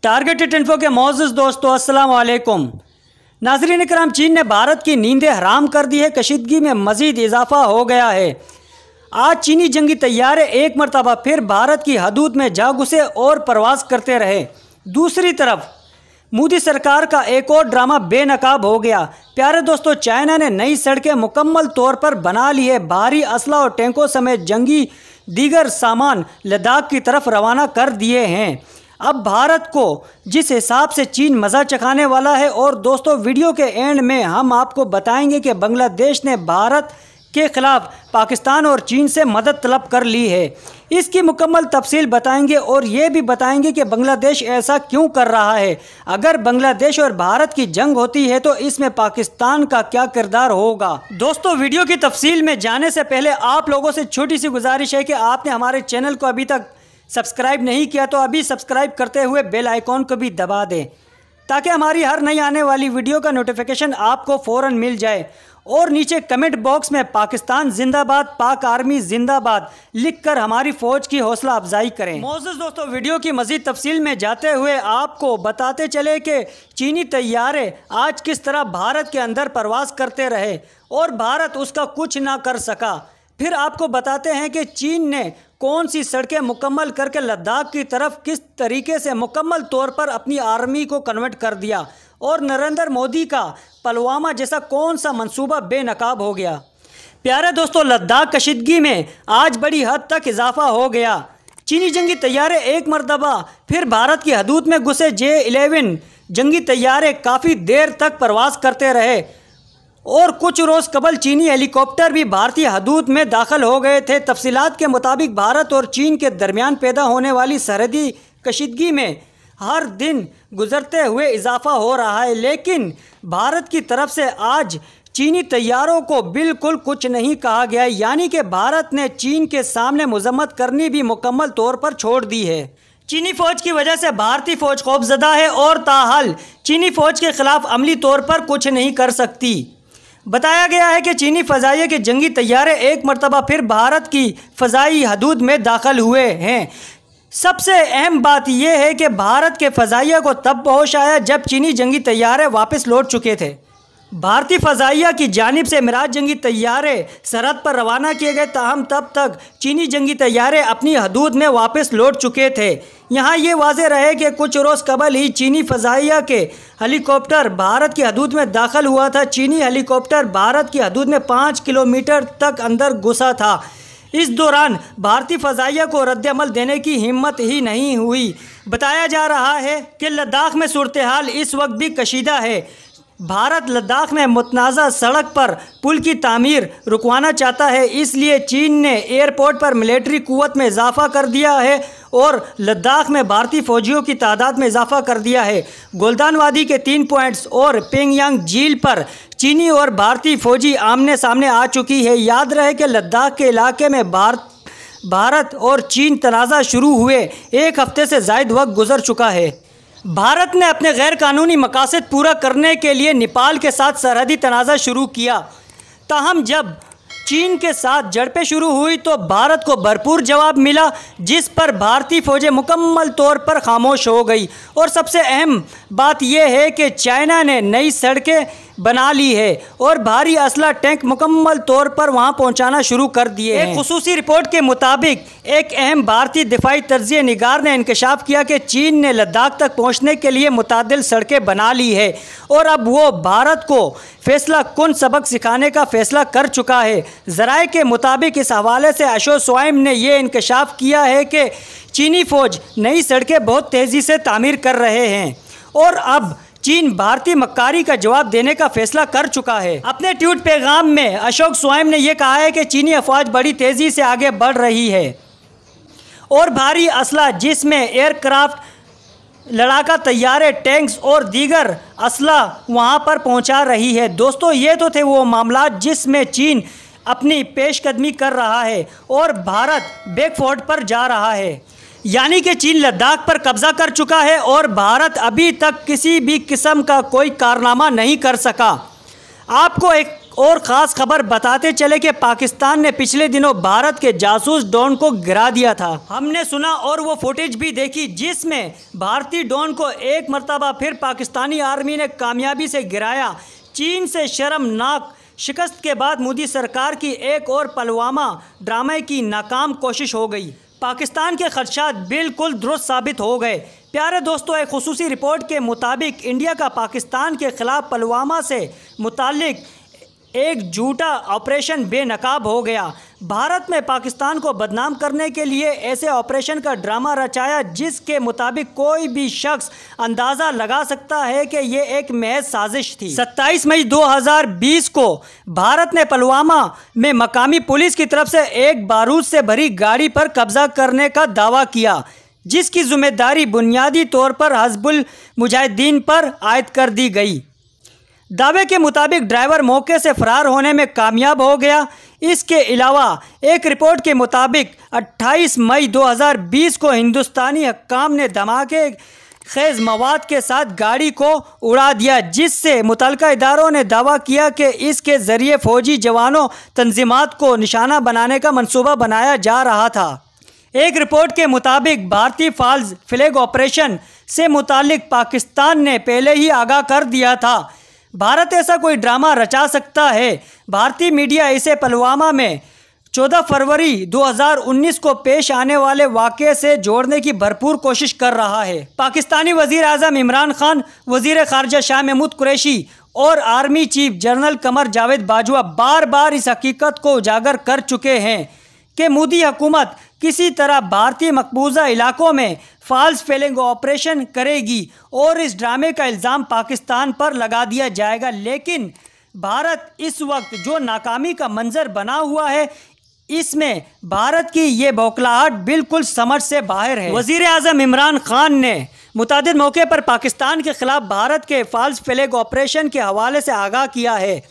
Targeted info के मौजूद दोस्तों अस्सलाम वालेकुम। नाज़रीन इकराम, चीन ने भारत की नींदें हराम कर दी है। कशीदगी में मज़ीद इजाफा हो गया है। आज चीनी जंगी तैयारे एक मरतबा फिर भारत की हदूद में जा घुसे और परवाज़ करते रहे। दूसरी तरफ मोदी सरकार का एक और ड्रामा बेनकाब हो गया। प्यारे दोस्तों, चाइना ने नई सड़कें मुकम्मल तौर पर बना ली है। भारी असला और टैंकों समेत जंगी दीगर सामान लद्दाख की तरफ रवाना कर दिए हैं। अब भारत को जिस हिसाब से चीन मज़ा चखाने वाला है, और दोस्तों वीडियो के एंड में हम आपको बताएंगे कि बांग्लादेश ने भारत के ख़िलाफ़ पाकिस्तान और चीन से मदद तलब कर ली है। इसकी मुकम्मल तफसील बताएंगे और ये भी बताएंगे कि बांग्लादेश ऐसा क्यों कर रहा है। अगर बांग्लादेश और भारत की जंग होती है तो इसमें पाकिस्तान का क्या किरदार होगा। दोस्तों, वीडियो की तफसील में जाने से पहले आप लोगों से छोटी सी गुजारिश है कि आपने हमारे चैनल को अभी तक सब्सक्राइब नहीं किया तो अभी सब्सक्राइब करते हुए बेल आइकॉन को भी दबा दें, ताकि हमारी हर नई आने वाली वीडियो का नोटिफिकेशन आपको फ़ौरन मिल जाए। और नीचे कमेंट बॉक्स में पाकिस्तान जिंदाबाद, पाक आर्मी जिंदाबाद लिखकर हमारी फ़ौज की हौसला अफजाई करें। मौजूद दोस्तों, वीडियो की मज़ीद तफसील में जाते हुए आपको बताते चले कि चीनी तैयारे आज किस तरह भारत के अंदर परवाज़ करते रहे और भारत उसका कुछ ना कर सका। फिर आपको बताते हैं कि चीन ने कौन सी सड़कें मुकम्मल करके लद्दाख की तरफ किस तरीके से मुकम्मल तौर पर अपनी आर्मी को कन्वर्ट कर दिया, और नरेंद्र मोदी का पुलवामा जैसा कौन सा मंसूबा बेनकाब हो गया। प्यारे दोस्तों, लद्दाख कशीदगी में आज बड़ी हद तक इजाफा हो गया। चीनी जंगी तैयारे एक मरतबा फिर भारत की हदूद में घुसे। J-11 जंगी तैयारे काफ़ी देर तक परवाज़ करते रहे और कुछ रोज़ कबल चीनी हेलीकॉप्टर भी भारतीय हदूद में दाखिल हो गए थे। तफसीलात के मुताबिक भारत और चीन के दरमियान पैदा होने वाली सरहदी कशीदगी में हर दिन गुजरते हुए इजाफा हो रहा है, लेकिन भारत की तरफ से आज चीनी तैयारों को बिल्कुल कुछ नहीं कहा गया, यानी कि भारत ने चीन के सामने मजम्मत करनी भी मुकम्मल तौर पर छोड़ दी है। चीनी फ़ौज की वजह से भारतीय फ़ौज खौफजदा है और ताहाल चीनी फ़ौज के ख़िलाफ़ अमली तौर पर कुछ नहीं कर सकती। बताया गया है कि चीनी फ़ज़ाइया के जंगी तैयारे एक मरतबा फिर भारत की फ़ज़ाई हदूद में दाखिल हुए हैं। सबसे अहम बात यह है कि भारत के फ़ज़ाइया को तब होश आया जब चीनी जंगी तैयारे वापस लौट चुके थे। भारतीय फ़ज़ाइया की जानिब से मिराज जंगी तैयारे सरहद पर रवाना किए गए, ताहम तब तक चीनी जंगी तैयारे अपनी हदूद में वापस लौट चुके थे। यहाँ ये वाज़ेह रहे कि कुछ रोज़ कबल ही चीनी फ़ज़ाइया के हेलीकॉप्टर भारत की हदूद में दाखिल हुआ था। चीनी हेलीकॉप्टर भारत की हदूद में 5 किलोमीटर तक अंदर घुसा था। इस दौरान भारतीय फ़ज़ाइया को रद्द-ए-अमल देने की हिम्मत ही नहीं हुई। बताया जा रहा है कि लद्दाख में सूरत हाल इस वक्त भी कशीदा है। भारत लद्दाख में मुतनाज़ा सड़क पर पुल की तामीर रुकवाना चाहता है, इसलिए चीन ने एयरपोर्ट पर मिलिट्री क़ुव्वत में इजाफ़ा कर दिया है और लद्दाख में भारतीय फ़ौजियों की तादाद में इजाफ़ा कर दिया है। गोल्दान वादी के 3 पॉइंट्स और पेंगयांग झील पर चीनी और भारतीय फ़ौजी आमने सामने आ चुकी है। याद रहे कि लद्दाख के इलाके में भारत और चीन तनाज़ा शुरू हुए 1 हफ़्ते से ज़ायद वक्त गुजर चुका है। भारत ने अपने गैर कानूनी मकासद पूरा करने के लिए नेपाल के साथ सरहदी तनाज़ा शुरू किया, ताहम जब चीन के साथ झड़पें शुरू हुई तो भारत को भरपूर जवाब मिला, जिस पर भारतीय फ़ौजें मुकम्मल तौर पर खामोश हो गई। और सबसे अहम बात यह है कि चाइना ने नई सड़कें बना ली है और भारी असला टैंक मुकम्मल तौर पर वहां पहुंचाना शुरू कर दिए हैं। एक खुसूसी रिपोर्ट के मुताबिक एक अहम भारतीय दिफाई तज्ज़िया निगार ने इंकशाफ किया कि चीन ने लद्दाख तक पहुंचने के लिए मुतादिल सड़कें बना ली है और अब वो भारत को फैसला कुन सबक सिखाने का फ़ैसला कर चुका है। ज़राए के मुताबिक इस हवाले से अशोक स्वाइम ने यह इंकशाफ किया है कि चीनी फ़ौज नई सड़कें बहुत तेज़ी से तामीर कर रहे हैं और अब चीन भारतीय मक्कारी का जवाब देने का फैसला कर चुका है। अपने ट्वीट पैगाम में अशोक स्वाइम ने यह कहा है कि चीनी अफवाज बड़ी तेज़ी से आगे बढ़ रही है और भारी असला जिसमें एयरक्राफ्ट, लड़ाका तैयारे, टैंक्स और दीगर असला वहां पर पहुंचा रही है। दोस्तों, ये तो थे वो मामला जिसमें चीन अपनी पेशकदमी कर रहा है और भारत बैकफुट पर जा रहा है, यानी कि चीन लद्दाख पर कब्ज़ा कर चुका है और भारत अभी तक किसी भी किस्म का कोई कारनामा नहीं कर सका। आपको एक और ख़ास खबर बताते चले कि पाकिस्तान ने पिछले दिनों भारत के जासूस डॉन को गिरा दिया था। हमने सुना और वो फुटेज भी देखी जिसमें भारतीय डॉन को एक मर्तबा फिर पाकिस्तानी आर्मी ने कामयाबी से गिराया। चीन से शर्मनाक शिकस्त के बाद मोदी सरकार की एक और पुलवामा ड्रामे की नाकाम कोशिश हो गई। पाकिस्तान के खदशात बिल्कुल दुरुस्त साबित हो गए। प्यारे दोस्तों, एक खुसूसी रिपोर्ट के मुताबिक इंडिया का पाकिस्तान के खिलाफ पुलवामा से मुताल्लिक एक झूठा ऑपरेशन बेनकाब हो गया। भारत में पाकिस्तान को बदनाम करने के लिए ऐसे ऑपरेशन का ड्रामा रचाया जिसके मुताबिक कोई भी शख्स अंदाज़ा लगा सकता है कि ये एक महज साजिश थी। 27 मई 2020 को भारत ने पुलवामा में मकामी पुलिस की तरफ से एक बारूद से भरी गाड़ी पर कब्जा करने का दावा किया, जिसकी जिम्मेदारी बुनियादी तौर पर हिज़्बुल मुजाहिदीन पर आयद कर दी गई। दावे के मुताबिक ड्राइवर मौके से फरार होने में कामयाब हो गया। इसके अलावा एक रिपोर्ट के मुताबिक 28 मई 2020 को हिंदुस्तानी हक्काम ने धमाके खेज मवाद के साथ गाड़ी को उड़ा दिया, जिससे मुतल्लिका इदारों ने दावा किया कि इसके ज़रिए फ़ौजी जवानों तंजीमात को निशाना बनाने का मंसूबा बनाया जा रहा था। एक रिपोर्ट के मुताबिक भारतीय फॉल्स फ्लैग ऑपरेशन से मुताल्लिक पाकिस्तान ने पहले ही आगाह कर दिया था। भारत ऐसा कोई ड्रामा रचा सकता है। भारतीय मीडिया इसे पुलवामा में 14 फरवरी 2019 को पेश आने वाले वाक़े से जोड़ने की भरपूर कोशिश कर रहा है। पाकिस्तानी वज़ीर आज़म इमरान खान, वज़ीर ख़ारजा शाह महमूद कुरैशी और army chief general Qamar Javed Bajwa बार बार इस हकीकत को उजागर कर चुके हैं कि मोदी हुकूमत किसी तरह भारतीय मकबूजा इलाकों में फॉल्स फ्लैग ऑपरेशन करेगी और इस ड्रामे का इल्ज़ाम पाकिस्तान पर लगा दिया जाएगा। लेकिन भारत इस वक्त जो नाकामी का मंजर बना हुआ है, इसमें भारत की ये बौखलाहट बिल्कुल समझ से बाहर है। वज़ीर आज़म इमरान खान ने मुतादिद मौके पर पाकिस्तान के ख़िलाफ़ भारत के फॉल्स फ्लैग ऑपरेशन के हवाले से आगाह किया है।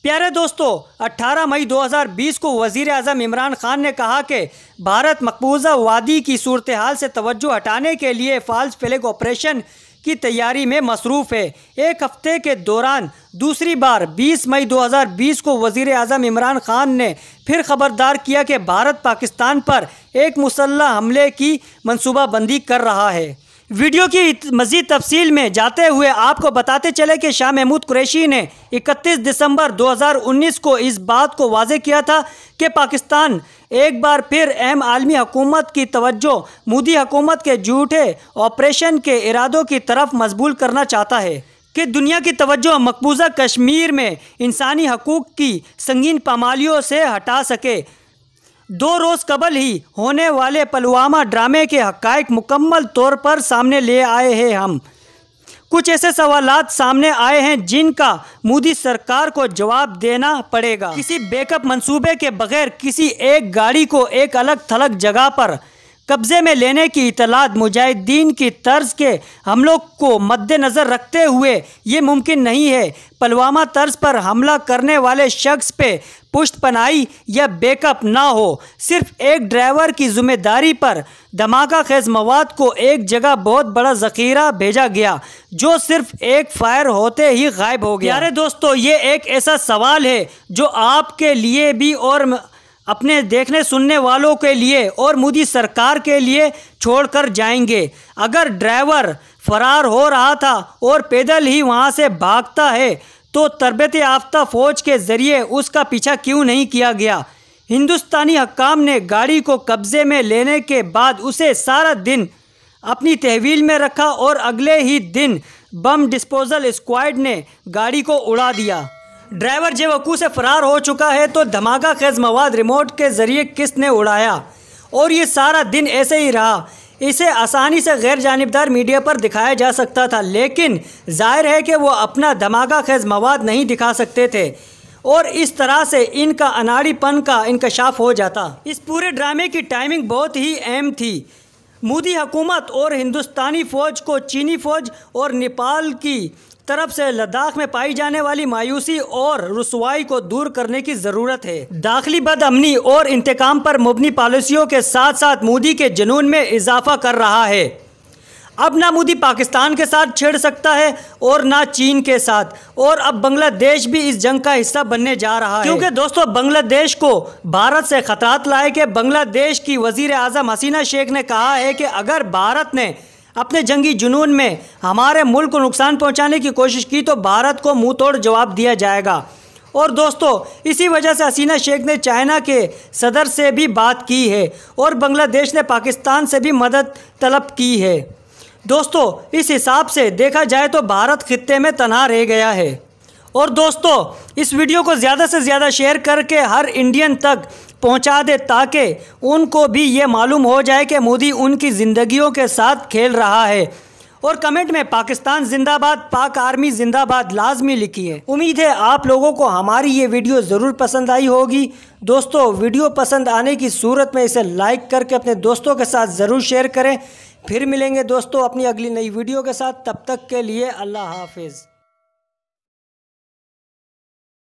प्यारे दोस्तों, 18 मई 2020 को वज़ीर आज़म इमरान खान ने कहा कि भारत मकबूजा वादी की सूरत हाल से तवज्जो हटाने के लिए फॉल्स फ्लैग ऑपरेशन की तैयारी में मसरूफ़ है। एक हफ्ते के दौरान दूसरी बार 20 मई 2020 को वज़ीर आज़म इमरान खान ने फिर खबरदार किया कि भारत पाकिस्तान पर एक मुसल्लह हमले की मनसूबाबंदी कर रहा है। वीडियो की मज़ीद तफसील में जाते हुए आपको बताते चले कि शाह महमूद कुरैशी ने 31 दिसंबर 2019 को इस बात को वाज़ेह किया था कि पाकिस्तान एक बार फिर अहम आलमी हुकूमत की तवज्जो मोदी हुकूमत के झूठे ऑपरेशन के इरादों की तरफ मजबूल करना चाहता है कि दुनिया की तवज्जो मकबूजा कश्मीर में इंसानी हकूक़ की संगीन पामालियों से हटा सके। 2 रोज़ कबल ही होने वाले पुलवामा ड्रामे के हक़ाइक़ मुकम्मल तौर पर सामने ले आए हैं। हम कुछ ऐसे सवालात सामने आए हैं जिनका मोदी सरकार को जवाब देना पड़ेगा। किसी बैकअप मंसूबे के बगैर किसी एक गाड़ी को एक अलग थलग जगह पर कब्ज़े में लेने की इतलात मुजाहिदीन की तर्ज के हमलों को मद्देनज़र रखते हुए ये मुमकिन नहीं है। पुलवामा तर्ज पर हमला करने वाले शख्स पे पुष्टपनाही या बैकअप ना हो। सिर्फ एक ड्राइवर की जिम्मेदारी पर धमाका खेज मवाद को एक जगह बहुत बड़ा ज़ख़ीरा भेजा गया जो सिर्फ एक फायर होते ही गायब हो गया। यारे दोस्तों, ये एक ऐसा सवाल है जो आपके लिए भी और अपने देखने सुनने वालों के लिए और मोदी सरकार के लिए छोड़कर जाएंगे। अगर ड्राइवर फरार हो रहा था और पैदल ही वहां से भागता है तो तरबियत याफ्ता फ़ौज के ज़रिए उसका पीछा क्यों नहीं किया गया? हिंदुस्तानी हक्काम ने गाड़ी को कब्ज़े में लेने के बाद उसे सारा दिन अपनी तहवील में रखा और अगले ही दिन बम डिस्पोजल स्क्वाड ने गाड़ी को उड़ा दिया। ड्राइवर बेवकूफ़ से फरार हो चुका है तो धमाका खेज मवाद रिमोट के ज़रिए किसने उड़ाया? और ये सारा दिन ऐसे ही रहा। इसे आसानी से गैर जानिबदार मीडिया पर दिखाया जा सकता था, लेकिन जाहिर है कि वो अपना धमाका खेज मवाद नहीं दिखा सकते थे और इस तरह से इनका अनाड़ीपन का इंकशाफ हो जाता। इस पूरे ड्रामे की टाइमिंग बहुत ही अहम थी। मोदी हुकूमत और हिंदुस्तानी फ़ौज को चीनी फ़ौज और नेपाल की तरफ से लद्दाख में पाई जाने वाली मायूसी और रुसवाई को दूर करने की ज़रूरत है। दाखिली बदअमनी और इंतकाम पर मुबनी पॉलिसियों के साथ साथ मोदी के जुनून में इजाफा कर रहा है। अब ना मोदी पाकिस्तान के साथ छेड़ सकता है और ना चीन के साथ, और अब बांग्लादेश भी इस जंग का हिस्सा बनने जा रहा है। क्योंकि दोस्तों बांग्लादेश को भारत से खतरात लायक है। बांग्लादेश की वजीर आज़म हसीना शेख ने कहा है कि अगर भारत ने अपने जंगी जुनून में हमारे मुल्क को नुकसान पहुंचाने की कोशिश की तो भारत को मुंह तोड़ जवाब दिया जाएगा। और दोस्तों इसी वजह से हसीना शेख ने चाइना के सदर से भी बात की है और बांग्लादेश ने पाकिस्तान से भी मदद तलब की है। दोस्तों इस हिसाब से देखा जाए तो भारत खित्ते में तन्हा रह गया है। और दोस्तों इस वीडियो को ज़्यादा से ज़्यादा शेयर करके हर इंडियन तक पहुंचा दे ताकि उनको भी ये मालूम हो जाए कि मोदी उनकी ज़िंदगियों के साथ खेल रहा है। और कमेंट में पाकिस्तान जिंदाबाद, पाक आर्मी जिंदाबाद लाजमी लिखिए। उम्मीद है आप लोगों को हमारी ये वीडियो ज़रूर पसंद आई होगी। दोस्तों वीडियो पसंद आने की सूरत में इसे लाइक करके अपने दोस्तों के साथ ज़रूर शेयर करें। फिर मिलेंगे दोस्तों अपनी अगली नई वीडियो के साथ। तब तक के लिए अल्लाह हाफिज़।